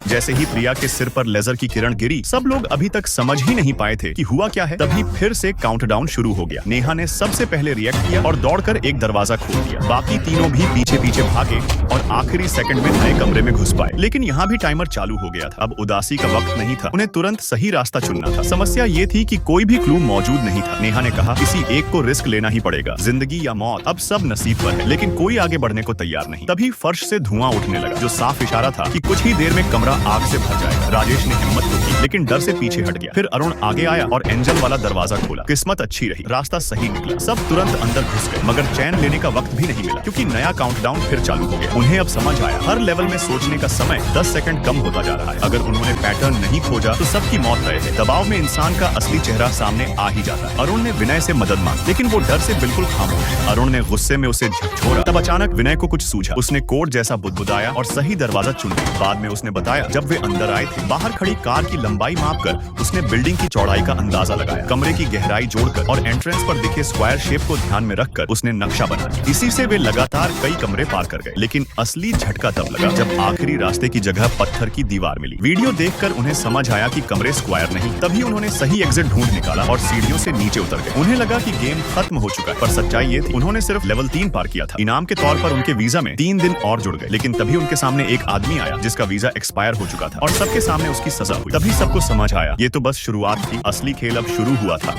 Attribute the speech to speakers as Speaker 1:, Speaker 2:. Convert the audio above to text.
Speaker 1: जैसे ही प्रिया के सिर पर लेजर की किरण गिरी, सब लोग अभी तक समझ ही नहीं पाए थे कि हुआ क्या है। तभी फिर से काउंटडाउन शुरू हो गया। नेहा ने सबसे पहले रिएक्ट किया और दौड़कर एक दरवाजा खोल दिया। बाकी तीनों भी पीछे पीछे भागे और आखिरी सेकंड में नए कमरे में घुस पाए। लेकिन यहाँ भी टाइमर चालू हो गया था। अब उदासी का वक्त नहीं था, उन्हें तुरंत सही रास्ता चुनना था। समस्या ये थी कि कोई भी क्लू मौजूद नहीं था। नेहा ने कहा, किसी एक को रिस्क लेना ही पड़ेगा, जिंदगी या मौत, अब सब नसीब पर है। लेकिन कोई आगे बढ़ने को तैयार नहीं। तभी फर्श से धुआं उठने लगा, जो साफ इशारा था कि कुछ ही देर में कमरा आग से भर जाएगा। राजेश ने हिम्मत तो की, लेकिन डर से पीछे हट गया। फिर अरुण आगे आया और एंजल वाला दरवाजा खोला। किस्मत अच्छी रही, रास्ता सही निकला। सब तुरंत अंदर घुस गए, मगर चैन लेने का वक्त भी नहीं मिला, क्योंकि नया काउंटडाउन फिर चालू हो गया। उन्हें अब समझ आया, हर लेवल में सोचने का समय 10 सेकंड कम होता जा रहा है। अगर उन्होंने पैटर्न नहीं खोजा तो सबकी मौत तय है। दबाव में इंसान का असली चेहरा सामने आ ही जाता है। अरुण ने विनय से मदद मांगी, लेकिन वो डर से बिल्कुल खामोश था। अरुण ने गुस्से में उसे झकझोरा। तब अचानक विनय को कुछ सूझा। उसने कोड जैसा बुदबुदाया और सही दरवाजा चुन लिया। बाद में उसने बताया, जब वे अंदर आए थे, बाहर खड़ी कार की लंबाई मापकर उसने बिल्डिंग की चौड़ाई का अंदाजा लगाया। कमरे की गहराई जोड़कर और एंट्रेंस पर दिखे स्क्वायर शेप को ध्यान में रखकर उसने नक्शा बना दिया। इसी से वे लगातार कई कमरे पार कर गए। लेकिन असली झटका तब लगा जब आखिरी रास्ते की जगह पत्थर की दीवार मिली। वीडियो देखकर उन्हें समझ आया कि कमरे स्क्वायर नहीं। तभी उन्होंने सही एग्जिट ढूंढ निकाला और सीढ़ियों से नीचे उतर गए। उन्हें लगा कि गेम खत्म हो चुका है, पर सच्चाई ये थी, उन्होंने सिर्फ लेवल 3 पार किया था। इनाम के तौर पर उनके वीजा में 3 दिन और जुड़ गए। लेकिन तभी उनके सामने एक आदमी आया जिसका वीजा एक्सपायर हो चुका था और सबके सामने उसकी सजा हुई। तभी सबको समझ आया, ये तो बस शुरुआत थी, असली खेल अब शुरू हुआ था।